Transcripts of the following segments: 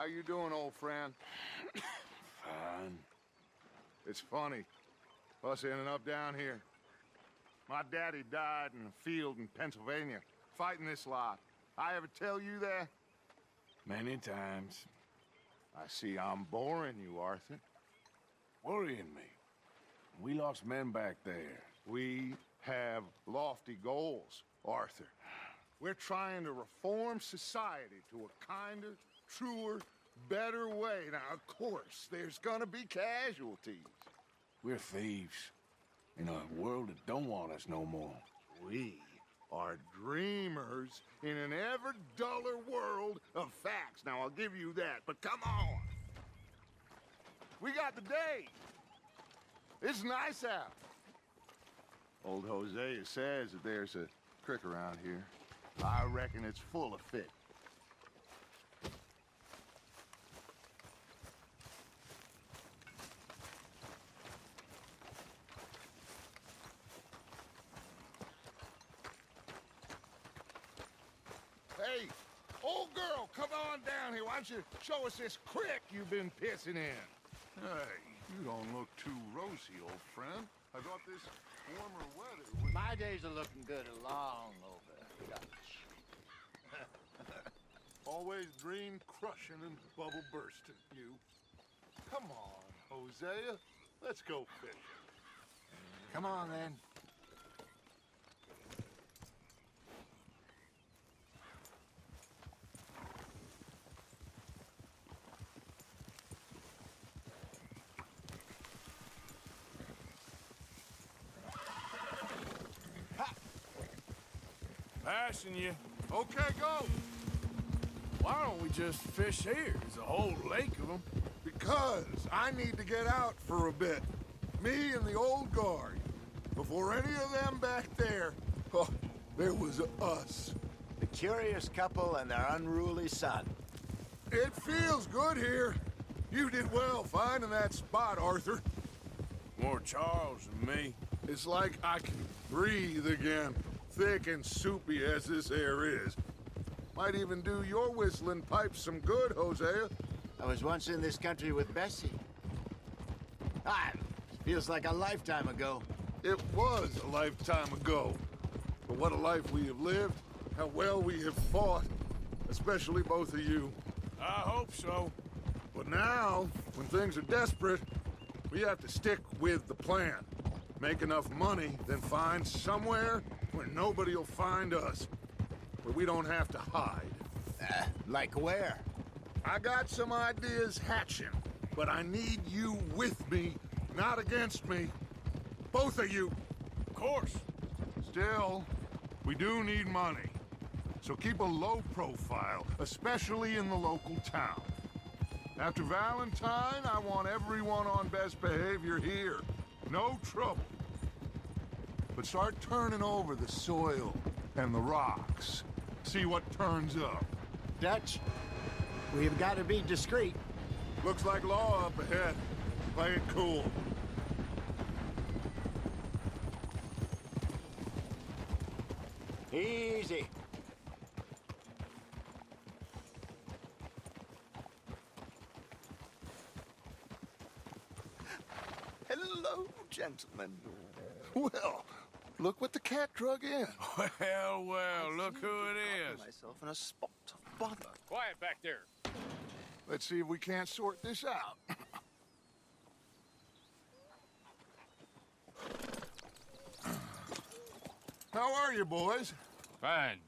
How you doing, old friend? Fine. It's funny, us ending up down here. My daddy died in a field in Pennsylvania, fighting this lot. I ever tell you that? Many times. I see I'm boring you, Arthur. Worrying me. We lost men back there. We have lofty goals, Arthur. We're trying to reform society to a kinder, truer, better way. Now, of course, there's gonna be casualties. We're thieves. In a world that don't want us no more. We are dreamers in an ever duller world of facts. Now, I'll give you that, but come on. We got the day. It's nice out. Old Hosea says that there's a creek around here. I reckon it's full of fish. Hey, old girl, come on down here. Why don't you show us this creek you've been pissing in? Hey, you don't look too rosy, old friend. I thought this warmer weather would... My days are looking good along over Dutch. Always dream crushing and bubble bursting, you. Come on, Hosea. Let's go fishing. Come on, then. Passing you. Okay, go. Why don't we just fish here? There's a whole lake of them. Because I need to get out for a bit. Me and the old guard. Before any of them back there, oh, there was us. The curious couple and their unruly son. It feels good here. You did well finding that spot, Arthur. More Charles than me. It's like I can breathe again, thick and soupy as this air is. Might even do your whistling pipes some good, Hosea. I was once in this country with Bessie. Feels like a lifetime ago. It was a lifetime ago. But what a life we have lived, how well we have fought, especially both of you. I hope so. But now, when things are desperate, we have to stick with the plan. Make enough money, then find somewhere where nobody will find us. Where we don't have to hide. Like where? I got some ideas hatching, but I need you with me, not against me. Both of you. Of course. Still, we do need money. So keep a low profile, especially in the local town. After Valentine, I want everyone on best behavior here. No trouble. But start turning over the soil and the rocks. See what turns up. Dutch, we've got to be discreet. Looks like law up ahead. Play it cool. Easy. Hello, gentlemen. Well, look what the cat drug in. Well, well, look who it is. Myself in a spot of bother. Quiet back there. Let's see if we can't sort this out. How are you, boys? Fine.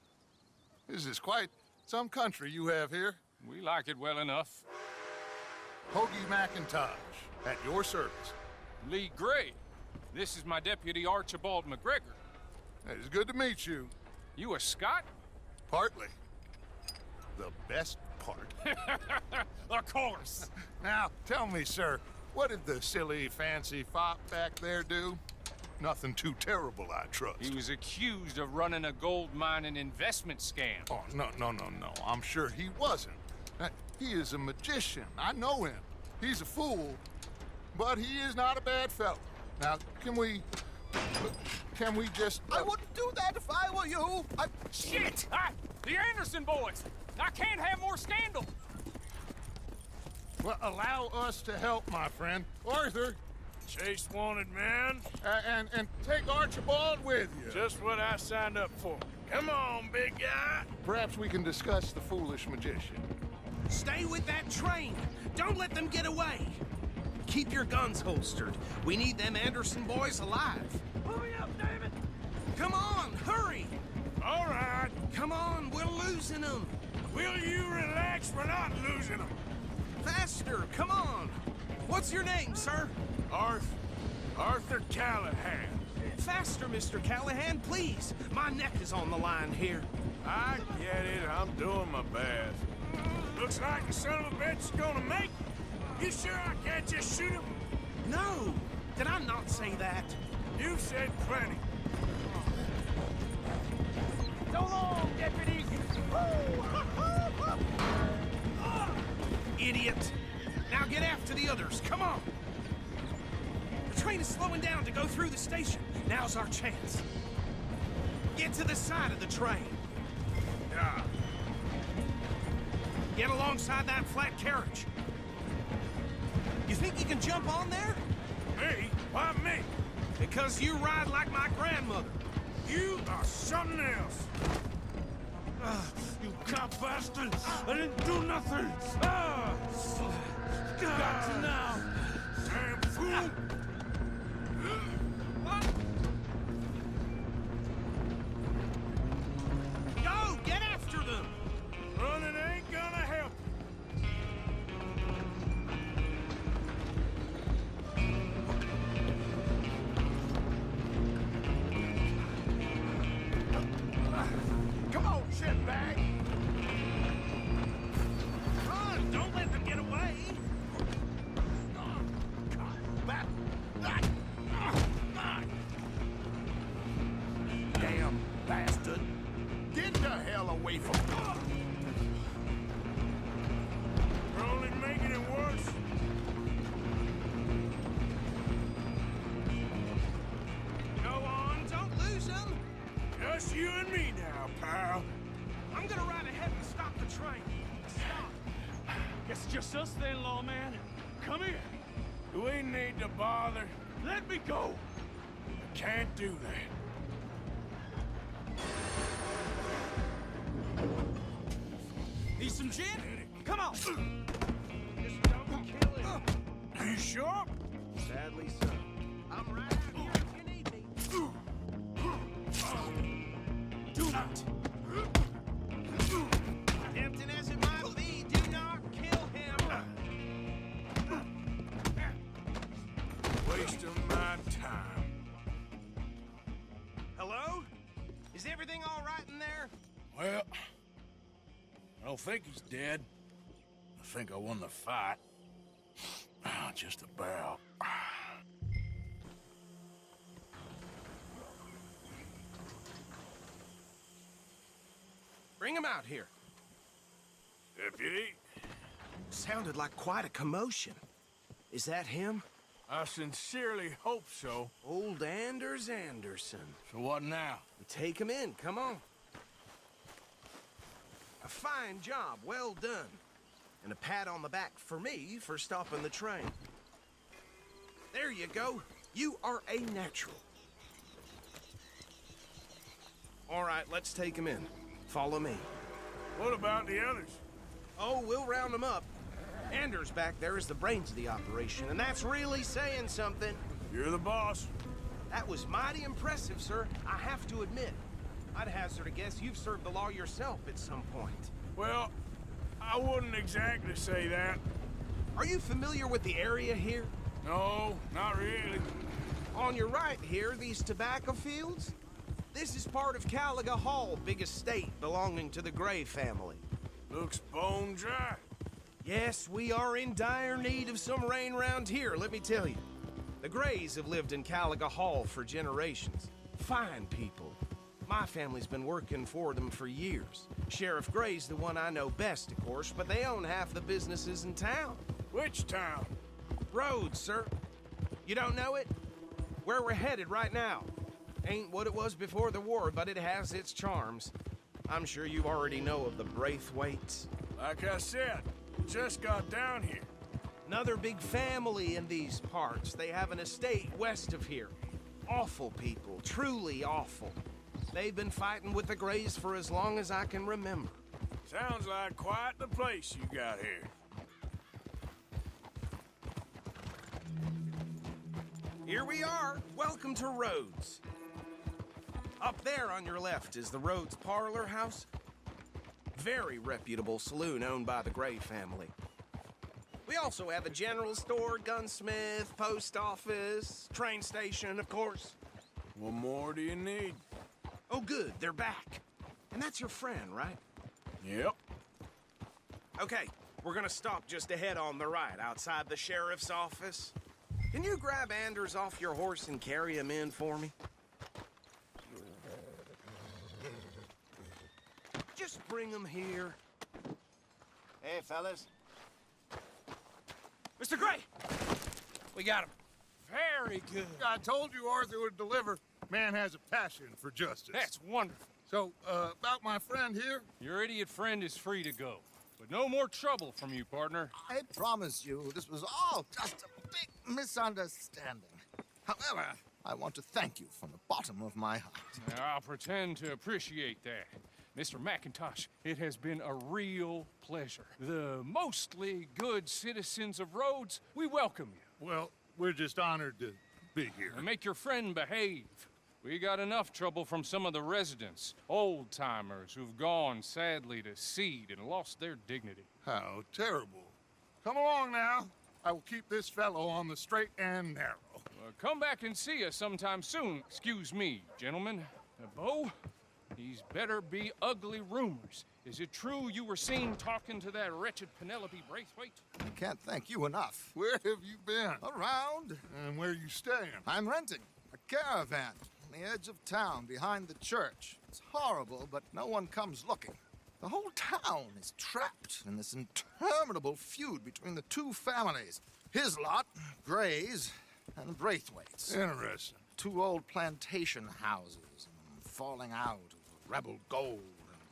This is quite some country you have here. We like it well enough. Hoagie McIntosh, at your service. Lee Gray. This is my deputy Archibald McGregor. It is good to meet you. You a Scot? Partly. The best part. Of course. Now, tell me, sir, what did the silly, fancy fop back there do? Nothing too terrible, I trust. He was accused of running a gold mining investment scam. Oh, no. I'm sure he wasn't. He is a magician. I know him. He's a fool, but he is not a bad fellow. Now, can we just... I wouldn't do that if I were you. Shit! The Anderson boys! I can't have more scandal! Well, allow us to help, my friend. Arthur, Chase wanted man. and take Archibald with you. Just what I signed up for. Come on, big guy. Perhaps we can discuss the foolish magician. Stay with that train. Don't let them get away. Keep your guns holstered. We need them Anderson boys alive. Hurry up, David! Come on, hurry! All right. Come on, we're losing them. Will you relax? We're not losing them. Faster, come on. What's your name, sir? Arthur Callahan. Faster, Mr. Callahan, please. My neck is on the line here. I get it. I'm doing my best. Looks like the son of a bitch is gonna make it. You sure I can't just shoot him? No! Did I not say that? You said plenty. So long, deputy! Idiot! Now get after the others, come on! The train is slowing down to go through the station. Now's our chance. Get to the side of the train. Yeah. Get alongside that flat carriage. You think you can jump on there? Me? Why me? Because you ride like my grandmother. You are something else. You cop bastard! I didn't do nothing! Got you now! Damn fool! Go! Get after them! Running ain't gonna help. Come on, shitbag! Run! Don't let them get away! Damn bastard! Get the hell away from me! We're only making it worse. Go on, don't lose them! Just you and me now, pal. I'm gonna ride ahead and stop the train. Stop! Guess it's just us then, lawman. Come here. Do we need to bother? Let me go. I can't do that. Need some gin? Come on. Just don't kill him. Are you sure? Sadly so. I'm right out here if you need me. Do it. Tempting as it might be, do not kill him. Wasting my time. Hello? Is everything all right in there? Well, I don't think he's dead. I think I won the fight. Just about. Bring him out here. Deputy, Sounded like quite a commotion. Is that him? I sincerely hope so. Old Anders Anderson. So what now? Take him in, come on. A fine job, well done. And a pat on the back for me for stopping the train. There you go. You are a natural. All right, let's take him in. Follow me. What about the others? Oh, we'll round them up. Anders back there is the brains of the operation, and that's really saying something. You're the boss. That was mighty impressive, sir. I have to admit. I'd hazard a guess you've served the law yourself at some point. Well, I wouldn't exactly say that. Are you familiar with the area here? No, not really. On your right here, these tobacco fields? This is part of Caliga Hall, big estate belonging to the Gray family. Looks bone dry. Yes, we are in dire need of some rain round here, let me tell you. The Grays have lived in Caliga Hall for generations. Fine people. My family's been working for them for years. Sheriff Gray's the one I know best, of course, but they own half the businesses in town. Which town? Rhodes, sir. You don't know it? Where we're headed right now. Ain't what it was before the war, but it has its charms. I'm sure you already know of the Braithwaites. Like I said, just got down here. Another big family in these parts. They have an estate west of here. Awful people, truly awful. They've been fighting with the Greys for as long as I can remember. Sounds like quite the place you got here. Here we are. Welcome to Rhodes. Up there on your left is the Rhodes Parlor House. Very reputable saloon owned by the Gray family. We also have a general store, gunsmith, post office, train station, of course. What more do you need? Oh, good, they're back. And that's your friend, right? Yep. Okay, we're gonna stop just ahead on the right, outside the sheriff's office. Can you grab Anders off your horse and carry him in for me? Just bring him here. Hey, fellas. Mr. Gray! We got him. Very good. I told you Arthur would deliver. Man has a passion for justice. That's wonderful. So, about my friend here? Your idiot friend is free to go. But no more trouble from you, partner. I promise you, this was all just a big misunderstanding. However, I want to thank you from the bottom of my heart. I'll pretend to appreciate that. Mr. McIntosh, it has been a real pleasure. The mostly good citizens of Rhodes, we welcome you. Well, we're just honored to be here. And make your friend behave. We got enough trouble from some of the residents, old-timers who've gone, sadly, to seed and lost their dignity. How terrible. Come along now. I will keep this fellow on the straight and narrow. Come back and see us sometime soon. Excuse me, gentlemen. Bo, these better be ugly rumors. Is it true you were seen talking to that wretched Penelope Braithwaite? I can't thank you enough. Where have you been? Around. And where you staying? I'm renting a caravan on the edge of town behind the church. It's horrible, but no one comes looking. The whole town is trapped in this interminable feud between the two families. His lot, Gray's, and the Braithwaites. Interesting. Two old plantation houses, and falling out of rebel gold,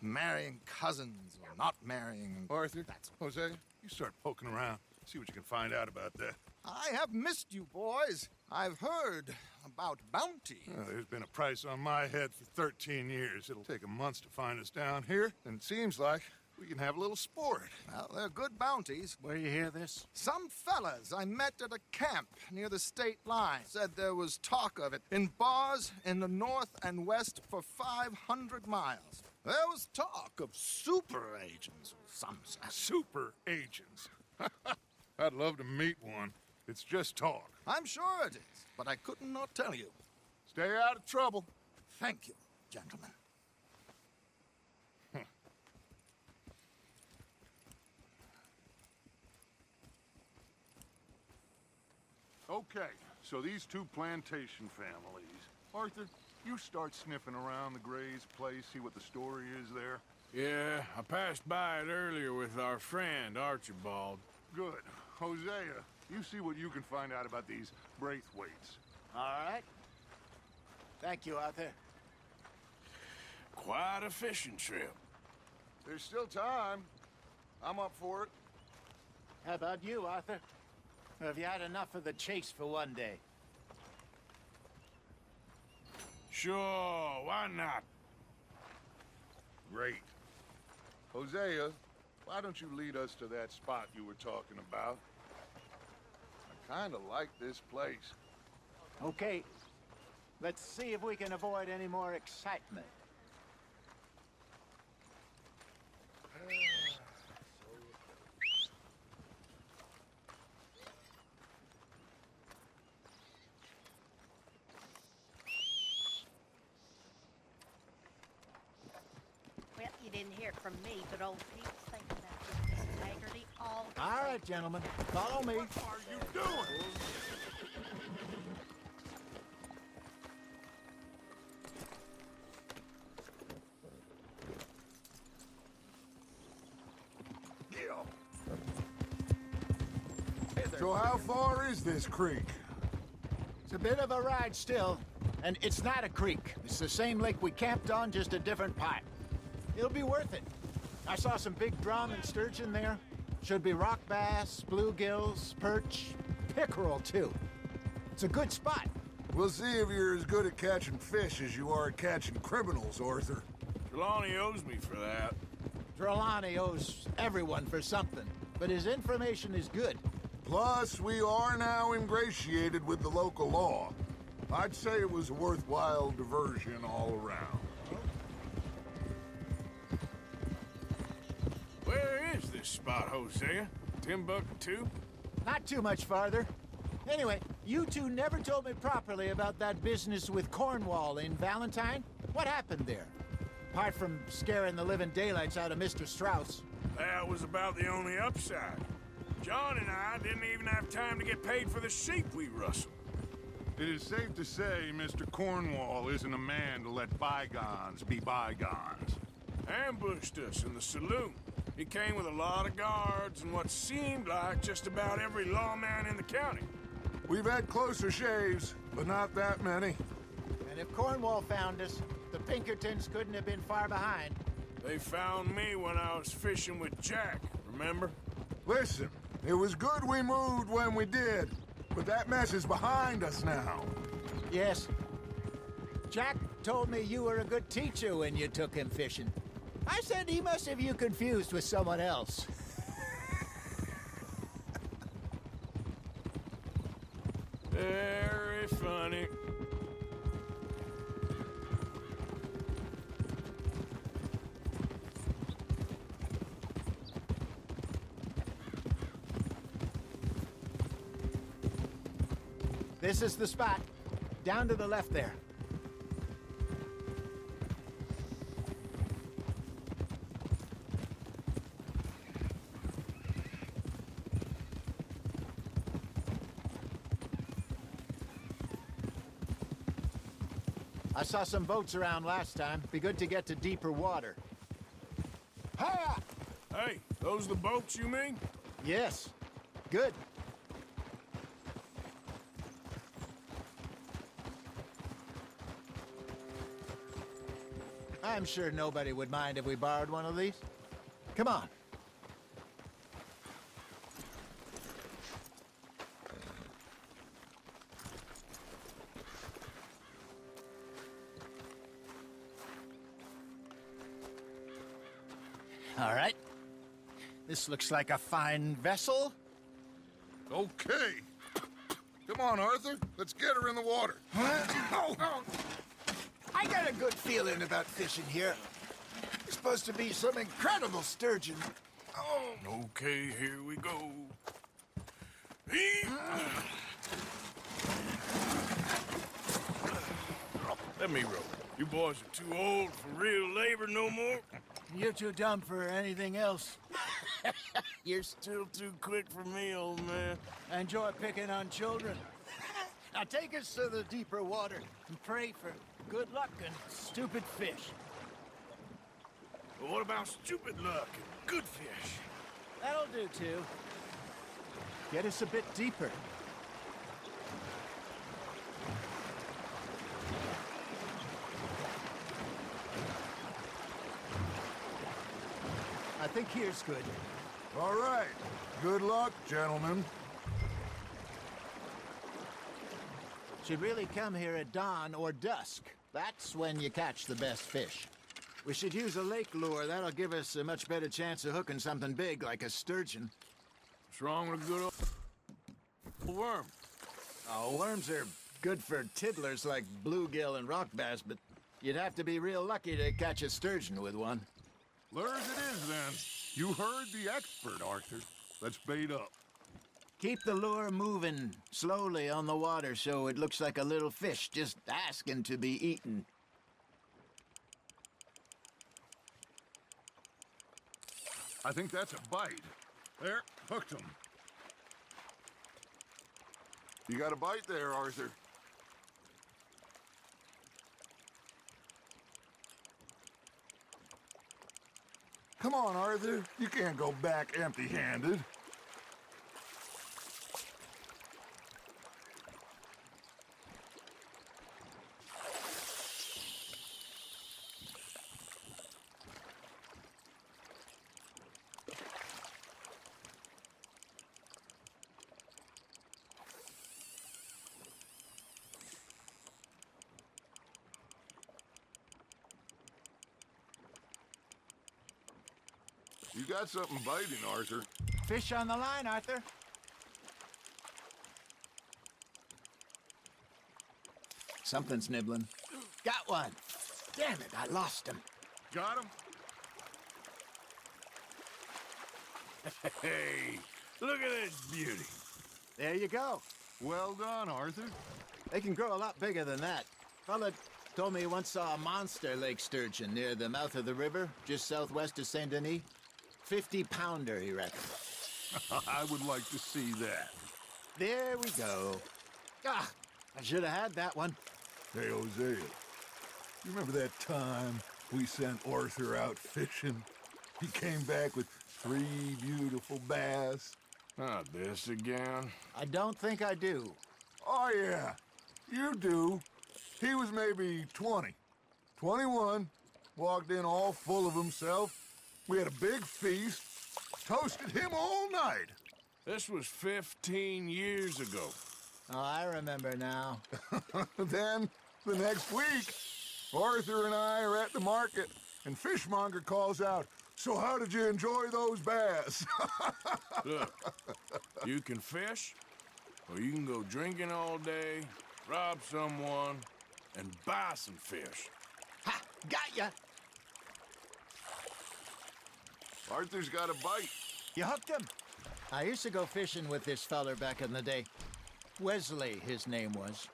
and marrying cousins or not marrying. Arthur, That's Jose, you start poking around. See what you can find out about that. I have missed you, boys. I've heard about bounty. There's been a price on my head for 13 years. It'll take a month to find us down here, and it seems like we can have a little sport. Well, they're good bounties. Where you hear this? Some fellas I met at a camp near the state line said there was talk of it in bars in the north and west for 500 miles. There was talk of super agents of some sort. Super agents. I'd love to meet one. It's just talk. I'm sure it is, but I couldn't not tell you. Stay out of trouble. Thank you, gentlemen. Okay, so these two plantation families. Arthur, you start sniffing around the Gray's place, see what the story is there. Yeah, I passed by it earlier with our friend, Archibald. Good. Hosea, you see what you can find out about these Braithwaites. All right. Thank you, Arthur. Quite a fishing trip. There's still time. I'm up for it. How about you, Arthur? Or have you had enough of the chase for one day? Sure, why not? Great. Hosea, why don't you lead us to that spot you were talking about? I kind of like this place. Okay. Let's see if we can avoid any more excitement. Well, you didn't hear it from me, but old Pete's thinking about this integrity all the All right, gentlemen. Follow me. What are you doing? So how far is this creek? It's a bit of a ride still, and it's not a creek. It's the same lake we camped on, just a different pipe. It'll be worth it. I saw some big drum and sturgeon there. Should be rock bass, bluegills, perch, pickerel, too. It's a good spot. We'll see if you're as good at catching fish as you are at catching criminals, Arthur. Trelawney owes me for that. Trelawney owes everyone for something, but his information is good. Plus, we are now ingratiated with the local law. I'd say it was a worthwhile diversion all around. Where is this spot, Hosea? Timbuktu? Not too much farther. Anyway, you two never told me properly about that business with Cornwall in Valentine. What happened there? Apart from scaring the living daylights out of Mr. Strauss. That was about the only upside. John and I didn't even have time to get paid for the sheep we rustled. It is safe to say Mr. Cornwall isn't a man to let bygones be bygones. Ambushed us in the saloon. He came with a lot of guards and what seemed like just about every lawman in the county. We've had closer shaves, but not that many. And if Cornwall found us, the Pinkertons couldn't have been far behind. They found me when I was fishing with Jack, remember? Listen, it was good we moved when we did, but that mess is behind us now. Yes. Jack told me you were a good teacher when you took him fishing. I said he must have you confused with someone else. Very funny. This is the spot. Down to the left there. I saw some boats around last time. Be good to get to deeper water. Hiya! Hey, those the boats you mean? Yes. Good. I'm sure nobody would mind if we borrowed one of these. Come on. All right. This looks like a fine vessel. Okay. Come on, Arthur. Let's get her in the water. I got a good feeling about fishing here. It's supposed to be some incredible sturgeon. Okay, here we go. Let me row. You boys are too old for real labor no more. You're too dumb for anything else. You're still too quick for me, old man. I enjoy picking on children. Now take us to the deeper water and pray for good luck and stupid fish. But what about stupid luck and good fish? That'll do, too. Get us a bit deeper. I think here's good. All right. Good luck, gentlemen. Should really come here at dawn or dusk. That's when you catch the best fish. We should use a lake lure. That'll give us a much better chance of hooking something big like a sturgeon. What's wrong with a good old worm? Oh, worms are good for tiddlers like bluegill and rock bass, but you'd have to be real lucky to catch a sturgeon with one. Lure as it is, then. You heard the expert, Arthur. Let's bait up. Keep the lure moving slowly on the water so it looks like a little fish just asking to be eaten. I think that's a bite. There, hooked him. You got a bite there, Arthur. Come on, Arthur. You can't go back empty-handed. You got something biting, Arthur. Fish on the line, Arthur. Something's nibbling. Got one. Damn it, I lost him. Got him? Hey, look at this beauty. There you go. Well done, Arthur. They can grow a lot bigger than that. Fella told me he once saw a monster lake sturgeon near the mouth of the river, just southwest of Saint Denis. 50-pounder, he reckoned. I would like to see that. There we go. Ah, I should have had that one. Hey, Hosea, you remember that time we sent Arthur out fishing? He came back with 3 beautiful bass. Not this again. I don't think I do. Oh, yeah, you do. He was maybe 20, 21, walked in all full of himself. We had a big feast, toasted him all night. This was 15 years ago. Oh, I remember now. Then, the next week, Arthur and I are at the market, and Fishmonger calls out, "So how did you enjoy those bass?" Look, you can fish, or you can go drinking all day, rob someone, and buy some fish. Ha! Got ya! Arthur's got a bite. You hooked him. I used to go fishing with this feller back in the day. Wesley, his name was.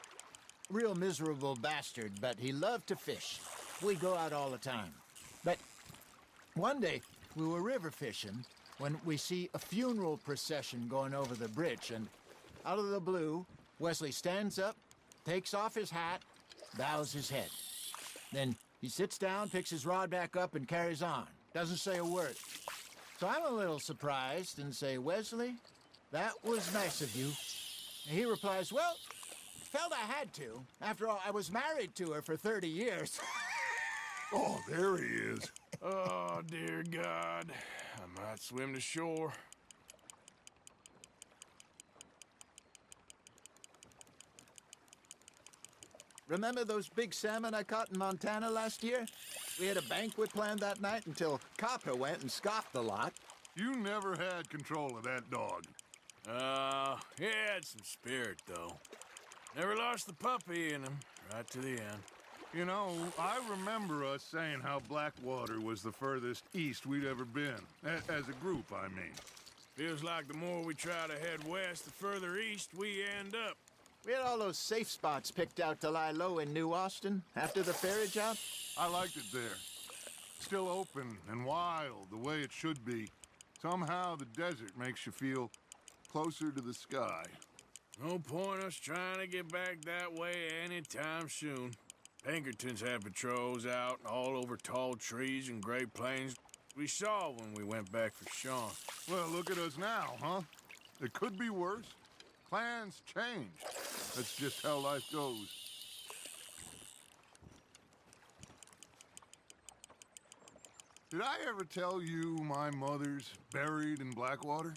Real miserable bastard, but he loved to fish. We'd go out all the time. But one day, we were river fishing when we see a funeral procession going over the bridge, and out of the blue, Wesley stands up, takes off his hat, bows his head. Then he sits down, picks his rod back up, and carries on. Doesn't say a word. So I'm a little surprised and say, "Wesley, that was nice of you." And he replies, "Well, felt I had to. After all, I was married to her for 30 years. Oh, there he is. Oh, dear God. I might swim to shore. Remember those big salmon I caught in Montana last year? We had a banquet planned that night until Copper went and scoffed the lot. You never had control of that dog. He had some spirit, though. Never lost the puppy in him, right to the end. You know, I remember us saying how Blackwater was the furthest east we'd ever been. As a group, I mean. Feels like the more we try to head west, the further east we end up. We had all those safe spots picked out to lie low in New Austin after the ferry job. I liked it there. Still open and wild, the way it should be. Somehow the desert makes you feel closer to the sky. No point us trying to get back that way anytime soon. Pinkertons had patrols out all over tall trees and Great Plains. We saw when we went back for Sean. Well, look at us now, huh? It could be worse. Plans change. That's just how life goes. Did I ever tell you my mother's buried in Blackwater?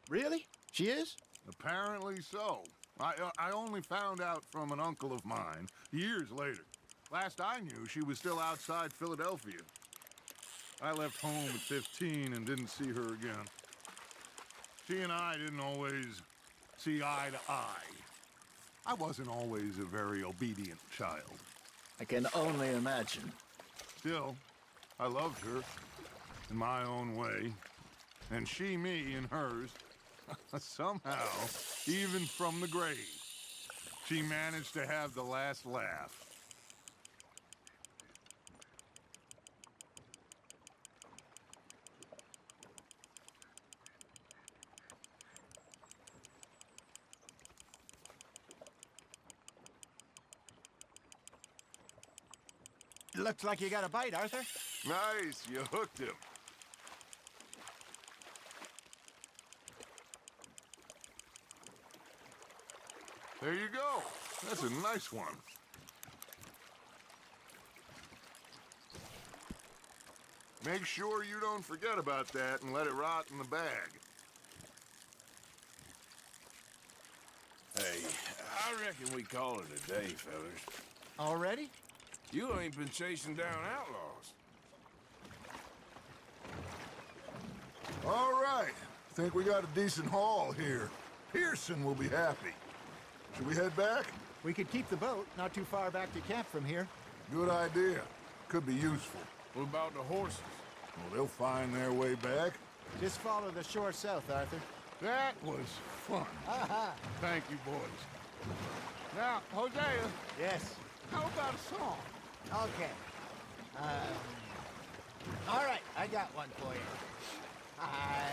Really? She is? Apparently so. I only found out from an uncle of mine years later. Last I knew, she was still outside Philadelphia. I left home at 15 and didn't see her again. She and I didn't always see eye to eye. I wasn't always a very obedient child. I can only imagine. Still, I loved her in my own way, and she me in hers. Somehow, even from the grave, she managed to have the last laugh. Looks like you got a bite, Arthur. Nice, you hooked him. There you go. That's a nice one. Make sure you don't forget about that and let it rot in the bag. Hey, I reckon we call it a day, fellas. Already? You ain't been chasing down outlaws. All right. Think we got a decent haul here. Pearson will be happy. Should we head back? We could keep the boat not too far back to camp from here. Good idea. Could be useful. What about the horses? Well, they'll find their way back. Just follow the shore south, Arthur. That was fun. Aha! Thank you, boys. Now, Hosea, Yes. how about a song? Okay. All right, I got one for you. I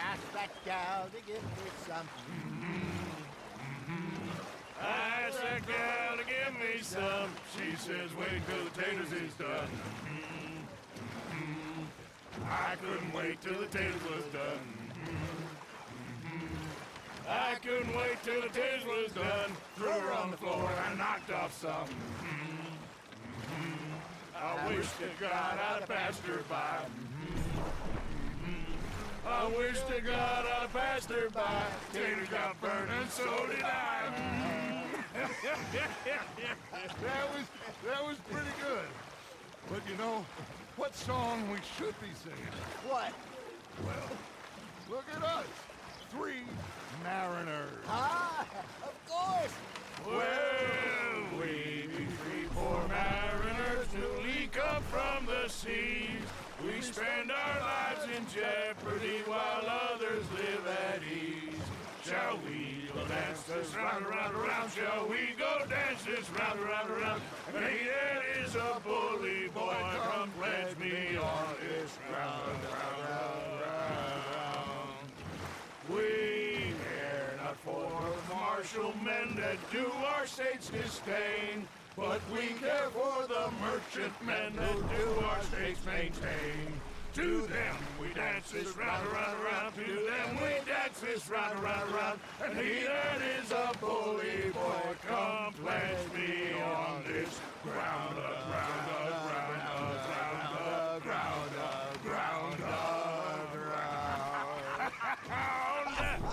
asked that gal to give me some. I asked that gal to give me some. She says, wait till the taters is done. I couldn't wait till the taters was done. I couldn't wait till the taters was done. Threw her on the floor and knocked off some. I wish to God I'd passed her by. I wish to God I'd passed her by. Taters got burned and so did I. That was pretty good. But you know, what song we should be singing? What? Well, look at us. 3 mariners. Ah, of course. Well, we be 3 poor mariners newly come from the seas. We spend our lives in jeopardy while others live at ease. Shall we go dance this round, around, around? Shall we go dance this round, around, around? And he that is a bully boy, come pledge me on this round, round, round, round. We care not for the martial men that do our state's disdain, but we care for the merchant men that do our state's maintain. To them we dance this round, around, around. To them we dance this round, around, around. And he that is a bully boy, come pledge me on this ground, ground, ground, ground, ground, ground, ground.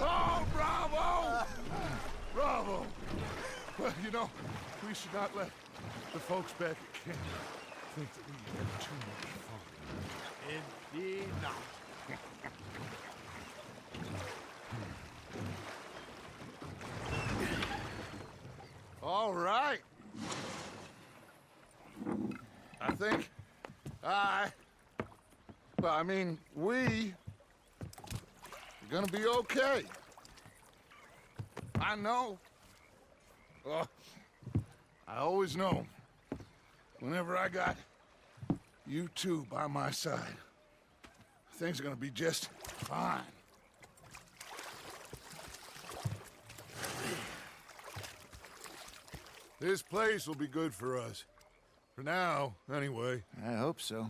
Oh, bravo! Bravo! Well, you know, we should not let the folks back at camp think that we had too much fun. Indeed not. All right. I think we are gonna be okay. I know. Oh, I always know. Whenever I got you two by my side, things are gonna be just fine. This place will be good for us. For now, anyway. I hope so.